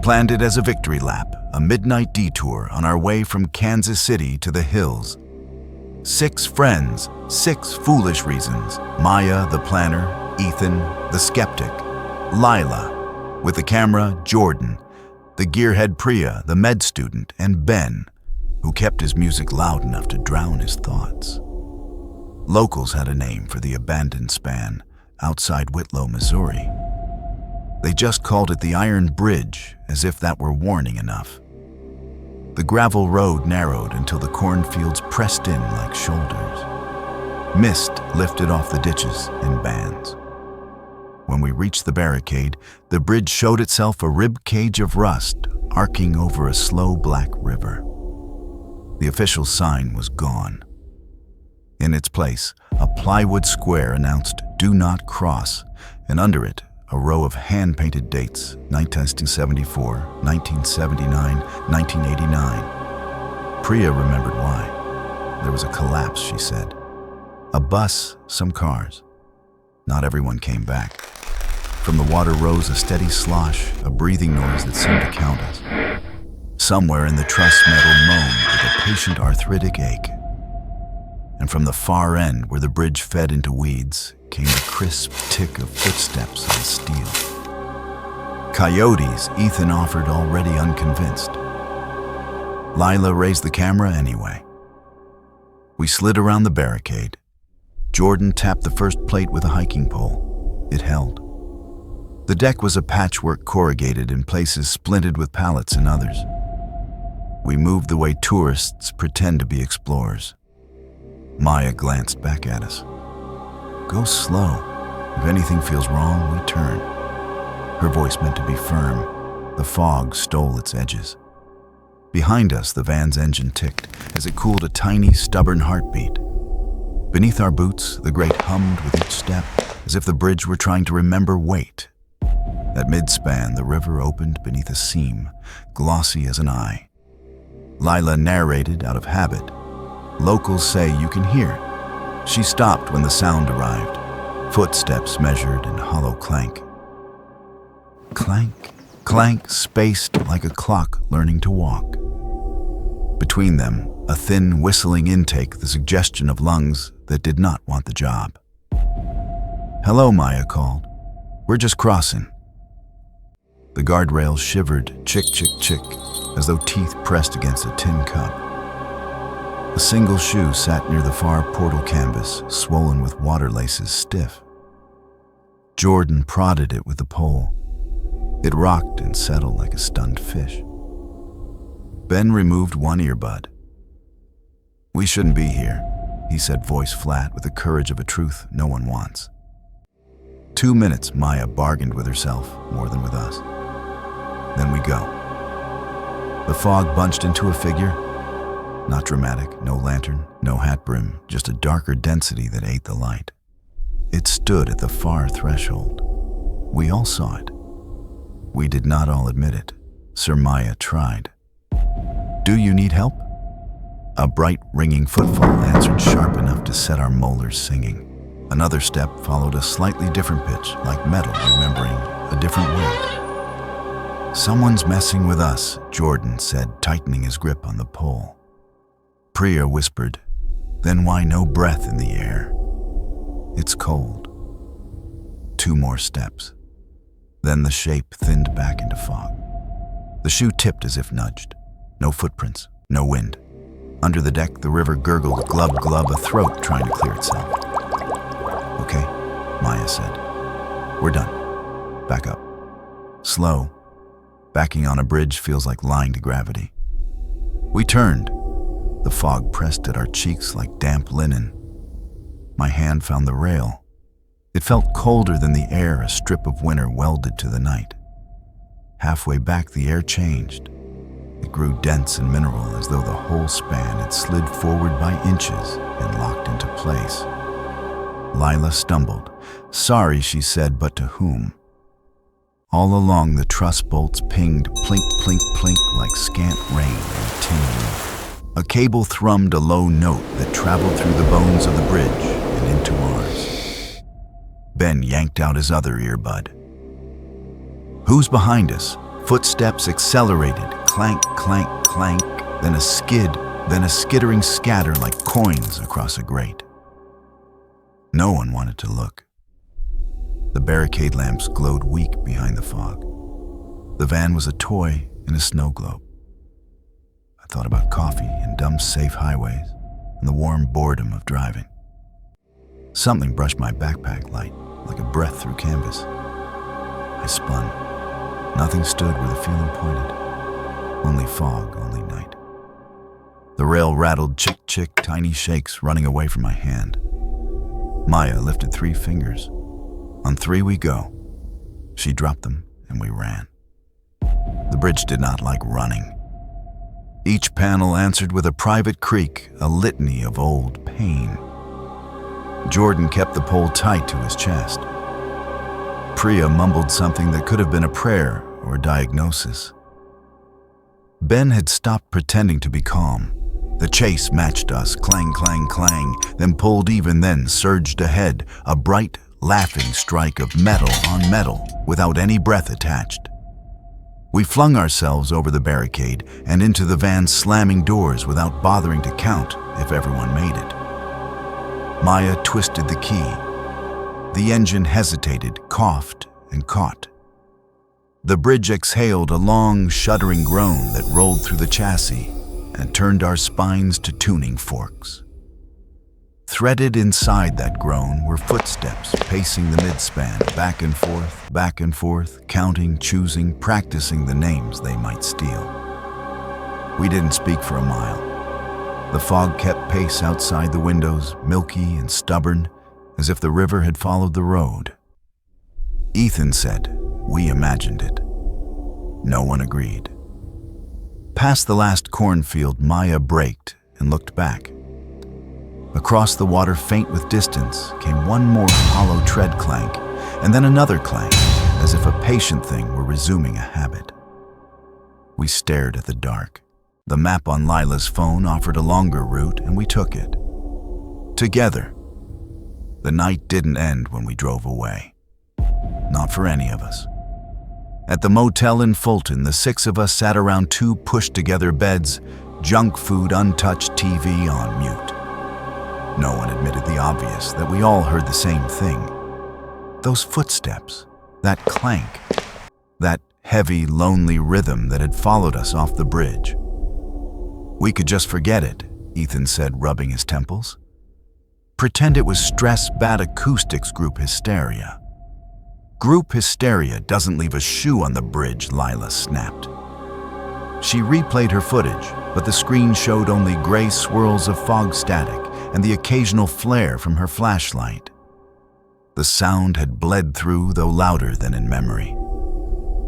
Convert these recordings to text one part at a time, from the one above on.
planned it as a victory lap, a midnight detour on our way from Kansas City to the hills. 6 friends, 6 foolish reasons. Maya, the planner; Ethan, the skeptic; Lila, with the camera; Jordan, the gearhead; Priya, the med student; and Ben, who kept his music loud enough to drown his thoughts. Locals had a name for the abandoned span outside Whitlow, Missouri. They just called it the Iron Bridge, as if that were warning enough. The gravel road narrowed until the cornfields pressed in like shoulders. Mist lifted off the ditches in bands. When we reached the barricade, the bridge showed itself a rib cage of rust arcing over a slow black river. The official sign was gone. In its place, a plywood square announced "Do Not Cross," and under it, a row of hand-painted dates: 1974, 1979, 1989. Priya remembered why. There was a collapse, she said. A bus, some cars. Not everyone came back. From the water rose a steady slosh, a breathing noise that seemed to count us. Somewhere in the truss metal moaned with a patient arthritic ache. And from the far end, where the bridge fed into weeds, came the crisp tick of footsteps on steel. Coyotes, Ethan offered, already unconvinced. Lila raised the camera anyway. We slid around the barricade. Jordan tapped the first plate with a hiking pole. It held. The deck was a patchwork, corrugated, in places splinted with pallets in others. We moved the way tourists pretend to be explorers. Maya glanced back at us. "Go slow. If anything feels wrong, we turn." Her voice meant to be firm. The fog stole its edges. Behind us, the van's engine ticked as it cooled a tiny, stubborn heartbeat. Beneath our boots, the grate hummed with each step, as if the bridge were trying to remember weight. At mid-span, the river opened beneath a seam, glossy as an eye. Lila narrated out of habit. "Locals say you can hear." She stopped when the sound arrived. Footsteps measured in hollow clank. Clank, clank, spaced like a clock learning to walk. Between them, a thin, whistling intake, the suggestion of lungs that did not want the job. "Hello," Maya called. "We're just crossing." The guardrails shivered, chick, chick, chick, as though teeth pressed against a tin cup. A single shoe sat near the far portal canvas, swollen with water laces, stiff. Jordan prodded it with the pole. It rocked and settled like a stunned fish. Ben removed one earbud. "We shouldn't be here," he said, voice flat, with the courage of a truth no one wants. 2 minutes, Maya bargained with herself more than with us. Then we go. The fog bunched into a figure. Not dramatic, no lantern, no hat brim, just a darker density that ate the light. It stood at the far threshold. We all saw it. We did not all admit it. Sir Maya tried. "Do you need help?" A bright, ringing footfall answered sharp enough to set our molars singing. Another step followed a slightly different pitch, like metal remembering a different weight. "Someone's messing with us," Jordan said, tightening his grip on the pole. Priya whispered, "Then why no breath in the air? It's cold." 2 more steps. Then the shape thinned back into fog. The shoe tipped as if nudged. No footprints, no wind. Under the deck, the river gurgled, glub, glub, a throat trying to clear itself. "Okay," Maya said. "We're done. Back up." Slow. Backing on a bridge feels like lying to gravity. We turned. The fog pressed at our cheeks like damp linen. My hand found the rail. It felt colder than the air a strip of winter welded to the night. Halfway back, the air changed. It grew dense and mineral, as though the whole span had slid forward by inches and locked into place. Lila stumbled. "Sorry," she said, but to whom? All along, the truss bolts pinged plink, plink, plink like scant rain in a tin roof. A cable thrummed a low note that traveled through the bones of the bridge and into ours. Ben yanked out his other earbud. "Who's behind us?" Footsteps accelerated, clank, clank, clank, then a skid, then a skittering scatter like coins across a grate. No one wanted to look. The barricade lamps glowed weak behind the fog. The van was a toy in a snow globe. I thought about coffee and dumb safe highways and the warm boredom of driving. Something brushed my backpack light like a breath through canvas. I spun. Nothing stood where the feeling pointed. Only fog, only night. The rail rattled chick-chick, tiny shakes running away from my hand. Maya lifted 3 fingers. On 3 we go. She dropped them and we ran. The bridge did not like running. Each panel answered with a private creak, a litany of old pain. Jordan kept the pole tight to his chest. Priya mumbled something that could have been a prayer or a diagnosis. Ben had stopped pretending to be calm. The chase matched us, clang, clang, clang, then pulled even, then surged ahead, a bright, laughing strike of metal on metal without any breath attached. We flung ourselves over the barricade and into the van's slamming doors without bothering to count if everyone made it. Maya twisted the key. The engine hesitated, coughed, and caught. The bridge exhaled a long, shuddering groan that rolled through the chassis and turned our spines to tuning forks. Threaded inside that groan were footsteps pacing the midspan, back and forth, counting, choosing, practicing the names they might steal. We didn't speak for a mile. The fog kept pace outside the windows, milky and stubborn, as if the river had followed the road. Ethan said, "We imagined it." No one agreed. Past the last cornfield, Maya braked and looked back. Across the water, faint with distance, came one more hollow tread clank, and then another clank, as if a patient thing were resuming a habit. We stared at the dark. The map on Lila's phone offered a longer route, and we took it. Together. The night didn't end when we drove away. Not for any of us. At the motel in Fulton, the 6 of us sat around 2 pushed-together beds, junk food untouched, TV on mute. No one admitted the obvious, that we all heard the same thing. Those footsteps, that clank, that heavy, lonely rhythm that had followed us off the bridge. We could just forget it, Ethan said, rubbing his temples. Pretend it was stress, bad acoustics, group hysteria. Group hysteria doesn't leave a shoe on the bridge, Lila snapped. She replayed her footage, but the screen showed only gray swirls of fog static and the occasional flare from her flashlight. The sound had bled through, though louder than in memory.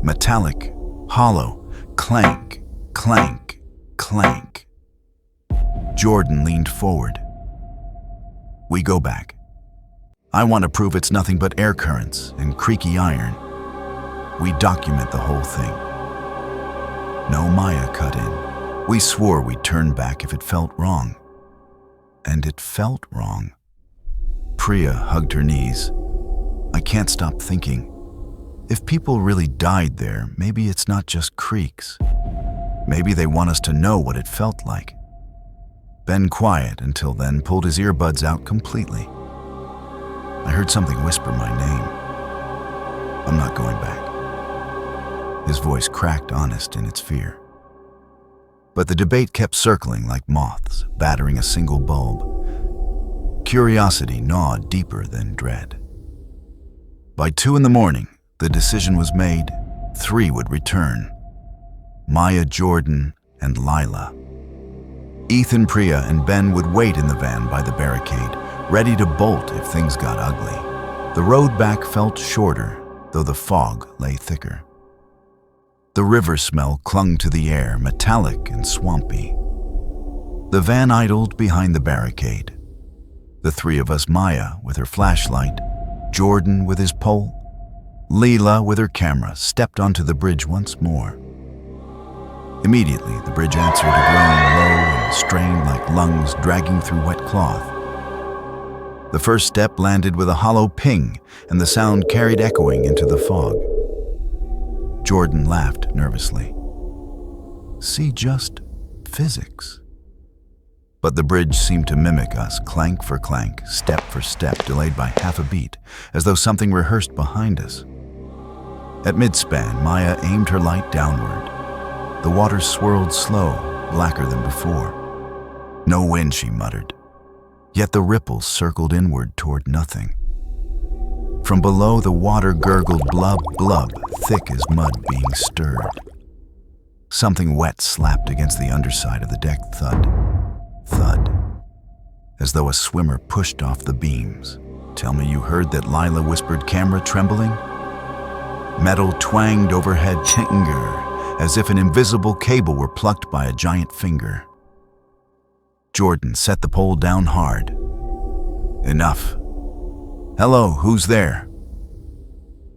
Metallic, hollow, clank, clank, clank. Jordan leaned forward. We go back. I want to prove it's nothing but air currents and creaky iron. We document the whole thing. No Maya cut in. We swore we'd turn back if it felt wrong. And it felt wrong. Priya hugged her knees. I can't stop thinking. If people really died there, maybe it's not just creaks. Maybe they want us to know what it felt like. Ben, quiet until then, pulled his earbuds out completely. I heard something whisper my name. I'm not going back. His voice cracked, honest in its fear. But the debate kept circling like moths, battering a single bulb. Curiosity gnawed deeper than dread. By 2 a.m, the decision was made. 3 would return. Maya, Jordan, and Lila. Ethan, Priya, and Ben would wait in the van by the barricade, ready to bolt if things got ugly. The road back felt shorter, though the fog lay thicker. The river smell clung to the air, metallic and swampy. The van idled behind the barricade. The 3 of us, Maya with her flashlight, Jordan with his pole, Leela with her camera, stepped onto the bridge once more. Immediately, the bridge answered a groan low and strained like lungs dragging through wet cloth. The first step landed with a hollow ping, and the sound carried echoing into the fog. Jordan laughed nervously. See, just physics. But the bridge seemed to mimic us, clank for clank, step for step, delayed by half a beat, as though something rehearsed behind us. At mid-span, Maya aimed her light downward. The water swirled slow, blacker than before. No wind, she muttered. Yet the ripples circled inward toward nothing. From below, the water gurgled blub, blub, thick as mud being stirred. Something wet slapped against the underside of the deck, thud, thud, as though a swimmer pushed off the beams. Tell me you heard that, Lila whispered, camera trembling? Metal twanged overhead, tinger, as if an invisible cable were plucked by a giant finger. Jordan set the pole down hard. Enough. Hello, who's there?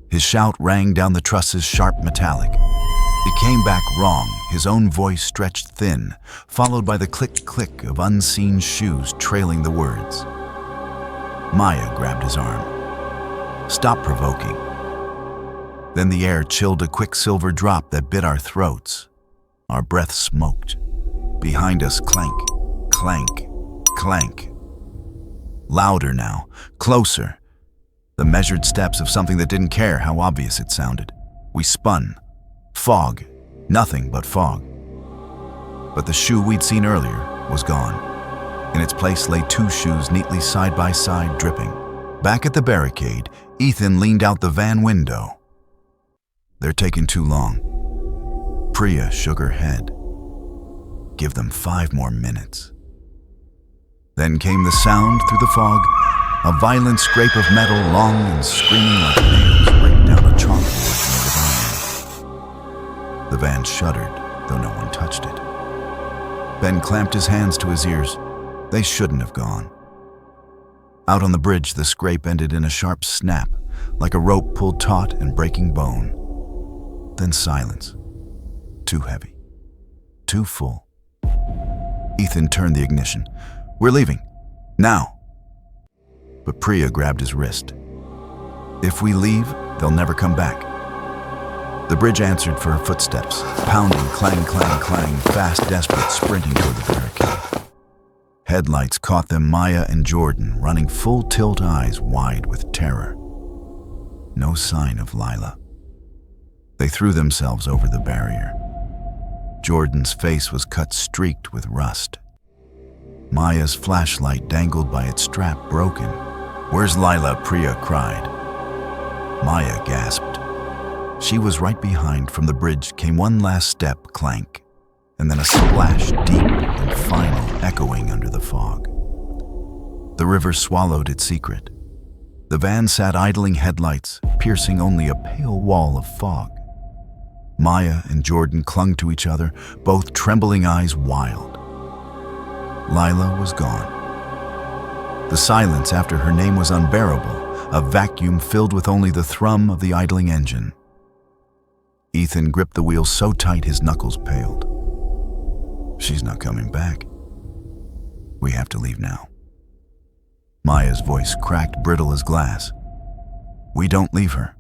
His shout rang down the trusses, sharp metallic. It came back wrong, his own voice stretched thin, followed by the click-click of unseen shoes trailing the words. Maya grabbed his arm. Stop provoking. Then the air chilled, a quicksilver drop that bit our throats. Our breath smoked. Behind us, clank, clank, clank. Louder now, closer. The measured steps of something that didn't care how obvious it sounded. We spun. Fog. Nothing but fog. But the shoe we'd seen earlier was gone. In its place lay two shoes neatly side by side, dripping. Back at the barricade, Ethan leaned out the van window. They're taking too long. Priya shook her head. Give them 5 more minutes. Then came the sound through the fog, a violent scrape of metal, long and screaming like nails break down a chalkboard made of iron. The van shuddered, though no one touched it. Ben clamped his hands to his ears. They shouldn't have gone. Out on the bridge, the scrape ended in a sharp snap, like a rope pulled taut and breaking bone. Then silence. Too heavy. Too full. Ethan turned the ignition. We're leaving. Now. But Priya grabbed his wrist. If we leave, they'll never come back. The bridge answered for her footsteps, pounding, clang, clang, clang, fast, desperate, sprinting toward the barricade. Headlights caught them, Maya and Jordan, running full tilt, eyes wide with terror. No sign of Lila. They threw themselves over the barrier. Jordan's face was cut, streaked with rust. Maya's flashlight dangled by its strap, broken. Where's Lila? Priya cried. Maya gasped. She was right behind. From the bridge came one last step, clank, and then a splash, deep and final, echoing under the fog. The river swallowed its secret. The van sat idling, headlights piercing only a pale wall of fog. Maya and Jordan clung to each other, both trembling, eyes wild. Lila was gone. The silence after her name was unbearable, a vacuum filled with only the thrum of the idling engine. Ethan gripped the wheel so tight his knuckles paled. She's not coming back. We have to leave now. Maya's voice cracked, brittle as glass. We don't leave her.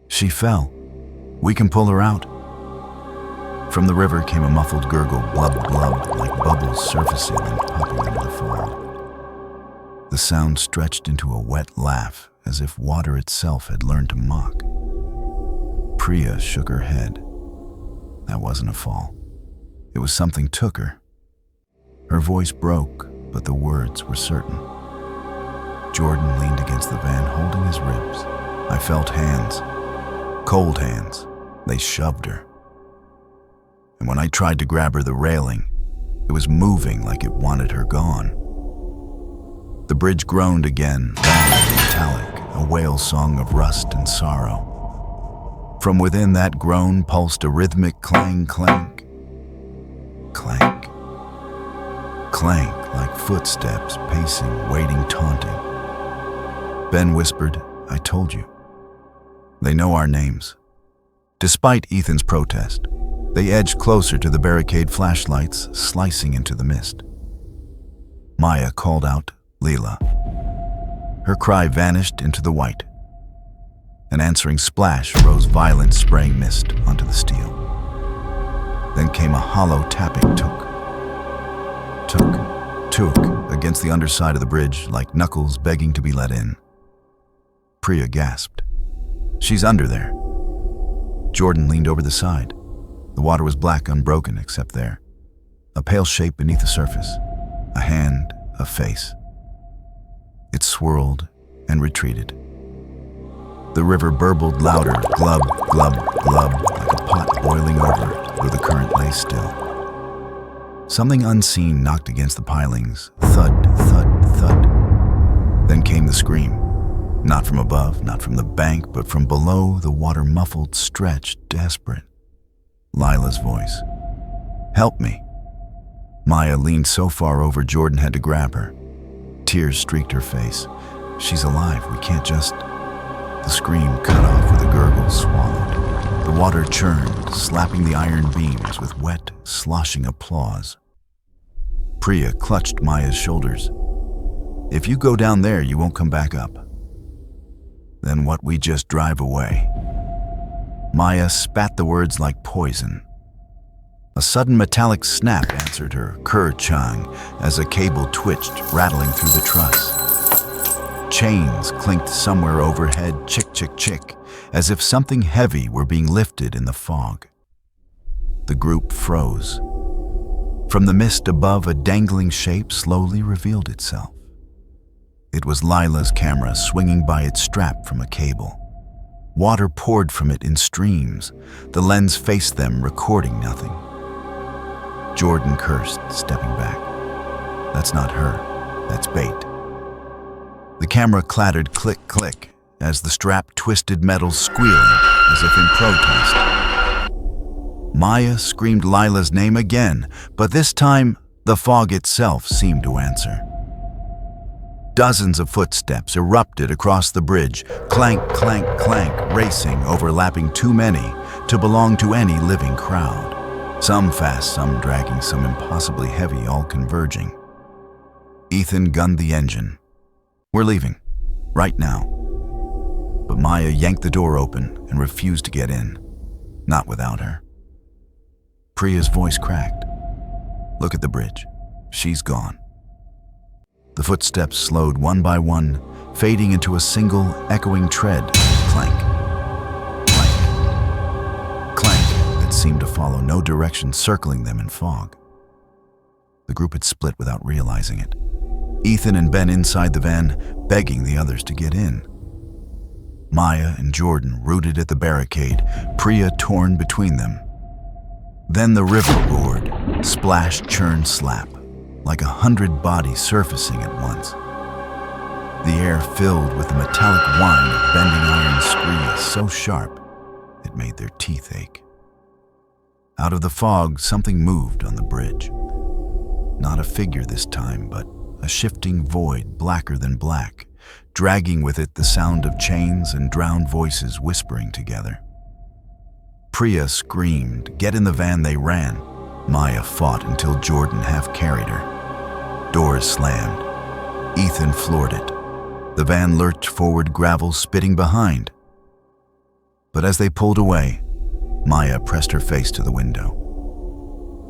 She fell. We can pull her out. From the river came a muffled gurgle, blub, blub, like bubbles surfacing and popping into the fog. The sound stretched into a wet laugh, as if water itself had learned to mock. Priya shook her head. That wasn't a fall. It was something took her. Her voice broke, but the words were certain. Jordan leaned against the van, holding his ribs. I felt hands, cold hands. They shoved her. And when I tried to grab her, the railing, it was moving like it wanted her gone. The bridge groaned again, loud and metallic, a wail song of rust and sorrow. From within that groan pulsed a rhythmic clang, clank, clank, clank, like footsteps pacing, waiting, taunting. Ben whispered, I told you. They know our names. Despite Ethan's protest, they edged closer to the barricade, flashlights slicing into the mist. Maya called out, Leela. Her cry vanished into the white. An answering splash rose violent spraying mist onto the steel. Then came a hollow tapping tuk against the underside of the bridge, like knuckles begging to be let in. Priya gasped. She's under there. Jordan leaned over the side. The water was black, unbroken except there. A pale shape beneath the surface. A hand, a face. It swirled and retreated. The river burbled louder, glub, glub, glub, like a pot boiling over where the current lay still. Something unseen knocked against the pilings. Thud, thud, thud. Then came the scream. Not from above, not from the bank, but from below, the water muffled, stretched, desperate. Lila's voice. Help me. Maya leaned so far over Jordan had to grab her. Tears streaked her face. She's alive, we can't just... The scream cut off with a gurgle swallowed. The water churned, slapping the iron beams with wet, sloshing applause. Priya clutched Maya's shoulders. If you go down there, you won't come back up. Then what we just drive away? Maya spat the words like poison. A sudden metallic snap answered her, ker-chang, as a cable twitched, rattling through the truss. Chains clinked somewhere overhead, chick, chick, chick, as if something heavy were being lifted in the fog. The group froze. From the mist above, a dangling shape slowly revealed itself. It was Lila's camera swinging by its strap from a cable. Water poured from it in streams. The lens faced them, recording nothing. Jordan cursed, stepping back. That's not her. That's bait. The camera clattered click, click, as the strap twisted metal, squealing as if in protest. Maya screamed Lila's name again, but this time the fog itself seemed to answer. Dozens of footsteps erupted across the bridge, clank, clank, clank, racing, overlapping too many to belong to any living crowd. Some fast, some dragging, some impossibly heavy, all converging. Ethan gunned the engine. We're leaving, right now. But Maya yanked the door open and refused to get in, not without her. Priya's voice cracked. Look at the bridge. She's gone. The footsteps slowed one by one, fading into a single, echoing tread. Clank, clank, clank that seemed to follow no direction, circling them in fog. The group had split without realizing it. Ethan and Ben inside the van, begging the others to get in. Maya and Jordan rooted at the barricade, Priya torn between them. Then the river roared, splash, churn, slap, like 100 bodies surfacing at once. The air filled with the metallic whine of bending iron screes so sharp it made their teeth ache. Out of the fog, something moved on the bridge. Not a figure this time, but a shifting void blacker than black, dragging with it the sound of chains and drowned voices whispering together. Priya screamed. Get in the van, they ran. Maya fought until Jordan half carried her. Doors slammed. Ethan floored it. The van lurched forward, gravel spitting behind. But as they pulled away, Maya pressed her face to the window.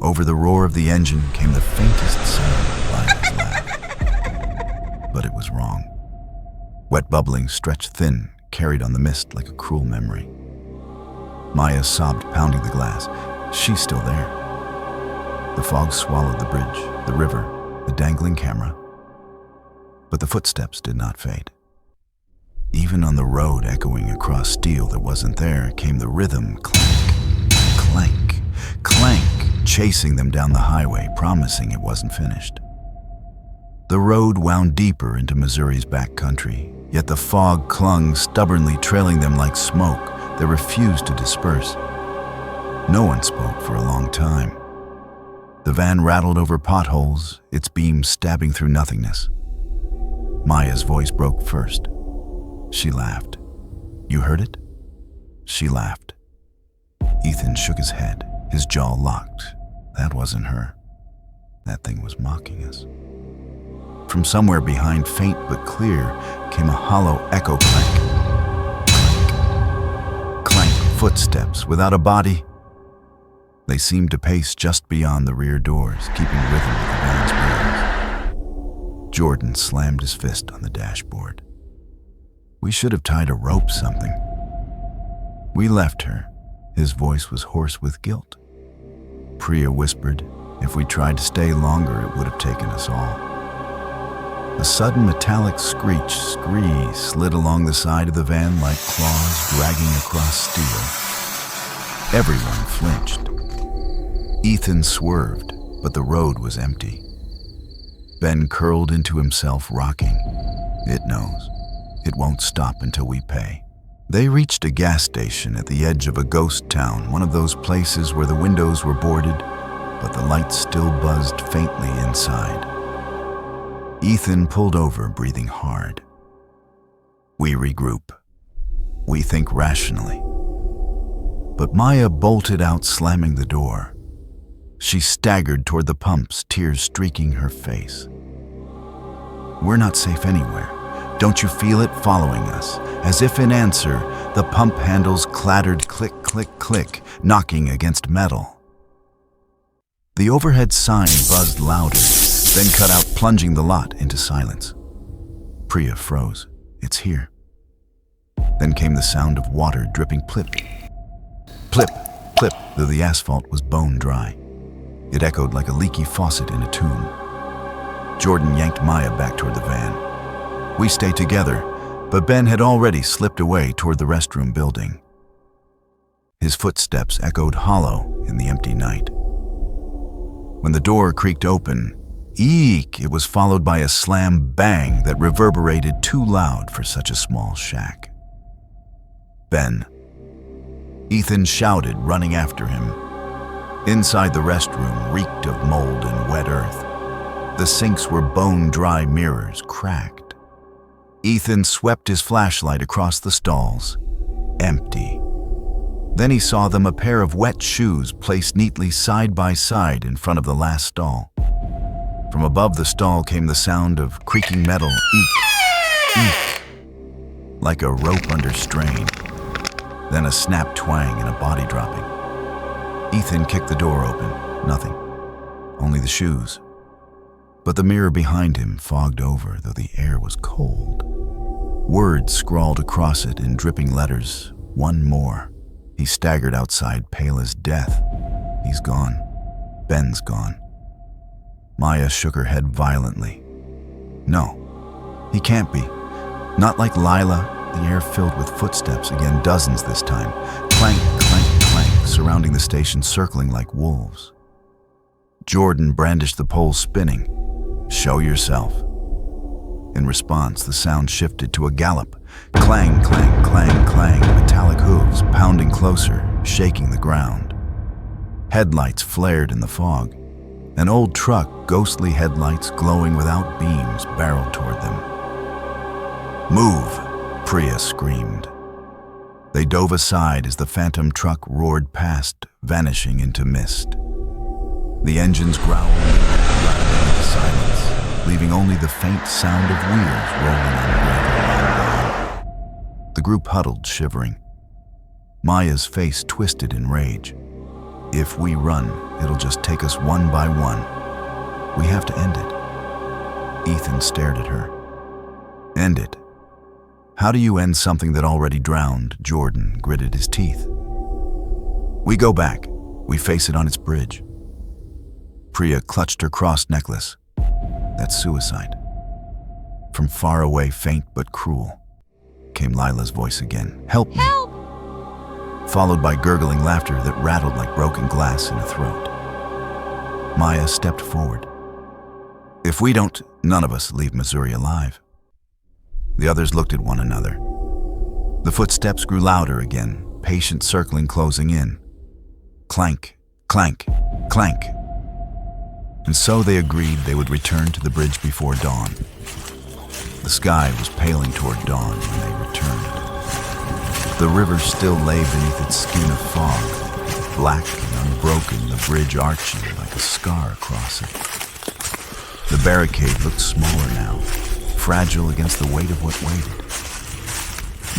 Over the roar of the engine came the faintest sound of Lila's laugh. But it was wrong. Wet bubbling stretched thin, carried on the mist like a cruel memory. Maya sobbed, pounding the glass. She's still there. The fog swallowed the bridge, the river, the dangling camera. But the footsteps did not fade. Even on the road echoing across steel that wasn't there came the rhythm, clank, clank, clank, chasing them down the highway, promising it wasn't finished. The road wound deeper into Missouri's back country, yet the fog clung, stubbornly trailing them like smoke that refused to disperse. No one spoke for a long time. The van rattled over potholes, its beams stabbing through nothingness. Maya's voice broke first. She laughed. You heard it? She laughed. Ethan shook his head, his jaw locked. That wasn't her. That thing was mocking us. From somewhere behind, faint but clear, came a hollow echo clank. Clank, Footsteps without a body. They seemed to pace just beyond the rear doors, keeping rhythm with the van's wheels. Jordan slammed his fist on the dashboard. We should have tied a rope something. We left her. His voice was hoarse with guilt. Priya whispered, if we tried to stay longer, it would have taken us all. A sudden metallic screech slid along the side of the van like claws dragging across steel. Everyone flinched. Ethan swerved, but the road was empty. Ben curled into himself, rocking. It knows. It won't stop until we pay. They reached a gas station at the edge of a ghost town, one of those places where the windows were boarded, but the lights still buzzed faintly inside. Ethan pulled over, breathing hard. We regroup. We think rationally. But Maya bolted out, slamming the door. She staggered toward the pumps, tears streaking her face. We're not safe anywhere. Don't you feel it following us? As if in answer, the pump handles clattered click, click, click, knocking against metal. The overhead sign buzzed louder, then cut out, plunging the lot into silence. Priya froze. It's here. Then came the sound of water dripping plip. Plip, plip, though the asphalt was bone dry. It echoed like a leaky faucet in a tomb. Jordan yanked Maya back toward the van. We stayed together, but Ben had already slipped away toward the restroom building. His footsteps echoed hollow in the empty night. When the door creaked open, eek, it was followed by a slam bang that reverberated too loud for such a small shack. Ben. Ethan shouted, running after him. Inside the restroom reeked of mold and wet earth. The sinks were bone-dry mirrors, cracked. Ethan swept his flashlight across the stalls. Empty. Then he saw them, a pair of wet shoes placed neatly side by side in front of the last stall. From above the stall came the sound of creaking metal, eek, eek, like a rope under strain. Then a snap twang and a body dropping. Ethan kicked the door open. Nothing. Only the shoes. But the mirror behind him fogged over, though the air was cold. Words scrawled across it in dripping letters. One more. He staggered outside, pale as death. He's gone. Ben's gone. Maya shook her head violently. No, he can't be. Not like Lila. The air filled with footsteps, again dozens this time. Clank, clank, clank, surrounding the station, circling like wolves. Jordan brandished the pole, spinning. Show yourself. In response, the sound shifted to a gallop. Clang, clang, clang, clang, metallic hooves pounding closer, shaking the ground. Headlights flared in the fog. An old truck, ghostly headlights glowing without beams, barreled toward them. Move, Priya screamed. They dove aside as the phantom truck roared past, vanishing into mist. The engines growled into silence, leaving only the faint sound of wheels rolling on the gravel. The group huddled, shivering. Maya's face twisted in rage. If we run, it'll just take us one by one. We have to end it. Ethan stared at her. End it? How do you end something that already drowned? Jordan gritted his teeth. We go back. We face it on its bridge. Priya clutched her cross necklace. That's suicide. From far away, faint but cruel, came Lila's voice again. Help me. Help! Followed by gurgling laughter that rattled like broken glass in a throat. Maya stepped forward. If we don't, none of us leave Missouri alive. The others looked at one another. The footsteps grew louder again, patient circling, closing in. Clank, clank, clank. And so they agreed they would return to the bridge before dawn. The sky was paling toward dawn when they returned. The river still lay beneath its skin of fog, black and unbroken, the bridge arching like a scar across it. The barricade looked smaller now, fragile against the weight of what waited.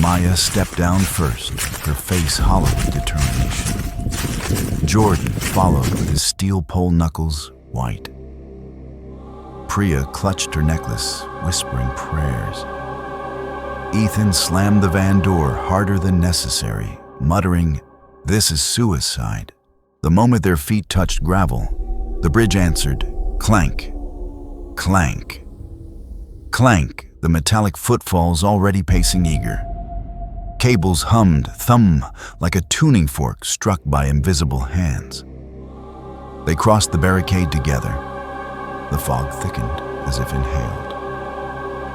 Maya stepped down first, her face hollow with determination. Jordan followed with his steel pole knuckles white. Priya clutched her necklace, whispering prayers. Ethan slammed the van door harder than necessary, muttering, "This is suicide." The moment their feet touched gravel, the bridge answered, clank, clank, clank, the metallic footfalls already pacing eager. Cables hummed, thumb, like a tuning fork struck by invisible hands. They crossed the barricade together. The fog thickened as if inhaled.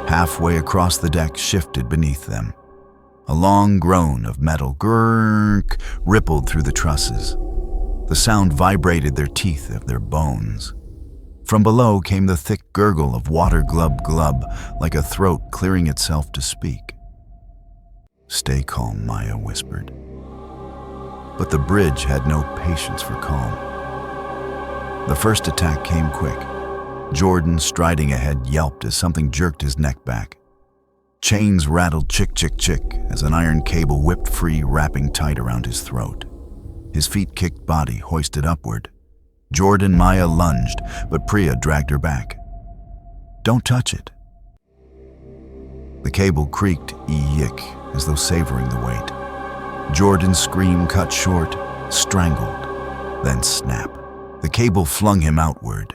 Halfway across the deck shifted beneath them. A long groan of metal grrrk rippled through the trusses. The sound vibrated their teeth of their bones. From below came the thick gurgle of water glub glub, like a throat clearing itself to speak. "Stay calm," Maya whispered. But the bridge had no patience for calm. The first attack came quick. Jordan, striding ahead, yelped as something jerked his neck back. Chains rattled chick, chick, chick as an iron cable whipped free, wrapping tight around his throat. His feet-kicked body hoisted upward. Jordan Maya lunged, but Priya dragged her back. "Don't touch it." The cable creaked yik as though savoring the weight. Jordan's scream cut short, strangled, then snap. The cable flung him outward.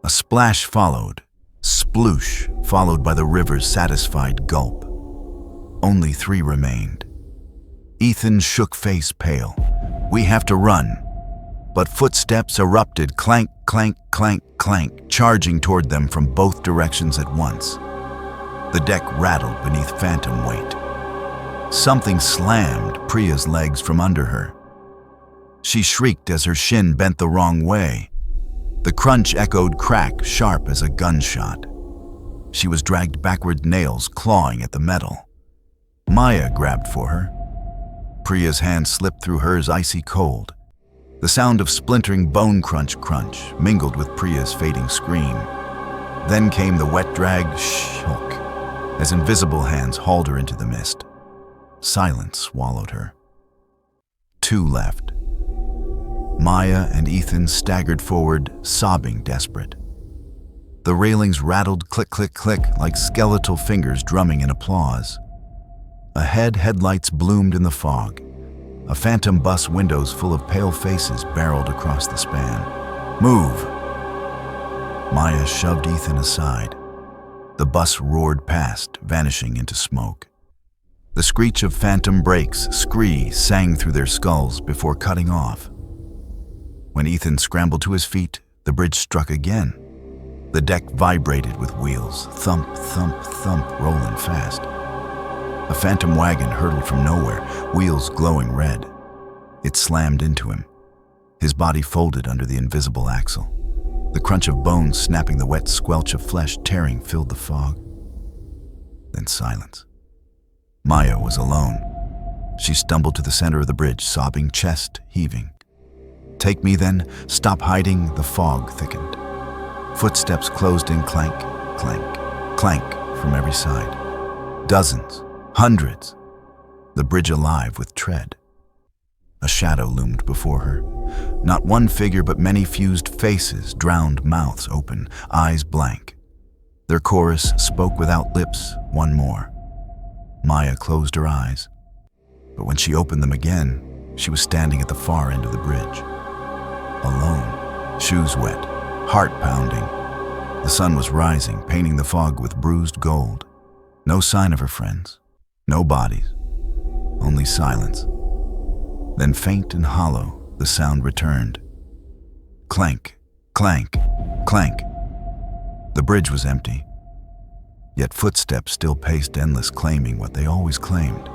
A splash followed, sploosh, followed by the river's satisfied gulp. Only 3 remained. Ethan shook face pale. "We have to run." But footsteps erupted, clank, clank, clank, clank, charging toward them from both directions at once. The deck rattled beneath phantom weight. Something slammed Priya's legs from under her. She shrieked as her shin bent the wrong way. The crunch echoed crack, sharp as a gunshot. She was dragged backward, nails clawing at the metal. Maya grabbed for her. Priya's hand slipped through hers icy cold. The sound of splintering bone crunch mingled with Priya's fading scream. Then came the wet drag shulk as invisible hands hauled her into the mist. Silence swallowed her. 2 left. Maya and Ethan staggered forward, sobbing desperate. The railings rattled click, click, click like skeletal fingers drumming in applause. Ahead, headlights bloomed in the fog. A phantom bus windows full of pale faces barreled across the span. "Move!" Maya shoved Ethan aside. The bus roared past, vanishing into smoke. The screech of phantom brakes, scree, sang through their skulls before cutting off. When Ethan scrambled to his feet, the bridge struck again. The deck vibrated with wheels, thump, thump, thump, rolling fast. A phantom wagon hurtled from nowhere, wheels glowing red. It slammed into him. His body folded under the invisible axle. The crunch of bones snapping, the wet squelch of flesh tearing filled the fog. Then silence. Maya was alone. She stumbled to the center of the bridge, sobbing, chest heaving. "Take me then, stop hiding," the fog thickened. Footsteps closed in, clank, clank, clank from every side. Dozens, hundreds, the bridge alive with tread. A shadow loomed before her. Not one figure, but many fused faces, drowned mouths open, eyes blank. Their chorus spoke without lips, one more. Maya closed her eyes. But when she opened them again, she was standing at the far end of the bridge. Alone, shoes wet, heart pounding. The sun was rising, painting the fog with bruised gold. No sign of her friends, no bodies, only silence. Then faint and hollow, the sound returned. Clank, clank, clank. The bridge was empty, yet footsteps still paced endless, claiming what they always claimed.